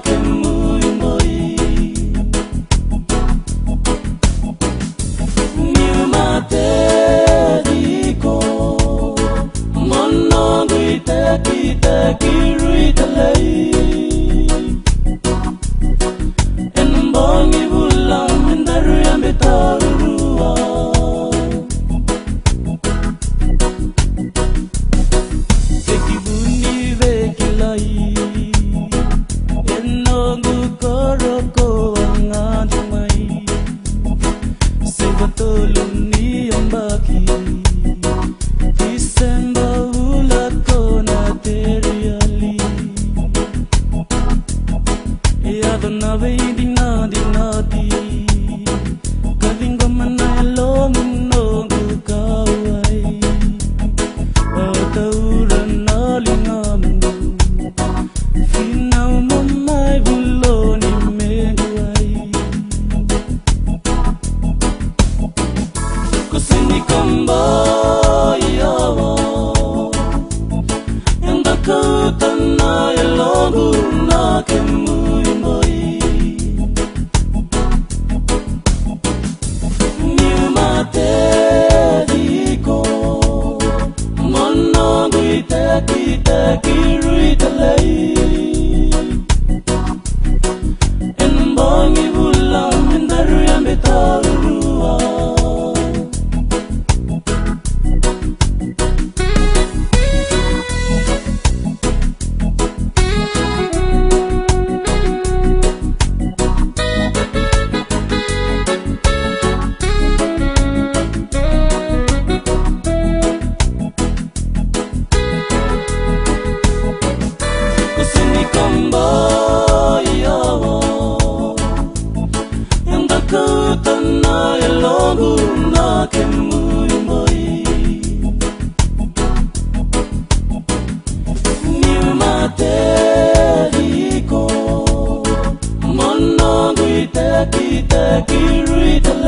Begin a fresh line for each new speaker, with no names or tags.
kemui moi ni mateci monongui tekiteki talei bongi vula daru yabe taurua Tekivu ni veikilai noqu koro angatumai sebatolu ni ambaki Disemba vula kona teriali yadona veidina dinati kavingo manalo noqu kauai Botaira nalingamu finau mamai vuloni meguai senikau yawa kauta na yaloqu na kemui moi ni mateci monongui tekiteki talei bongi vula daru yabe taurua kauta na yaloqu na kemui moi ni mateci monongui tekiteki talei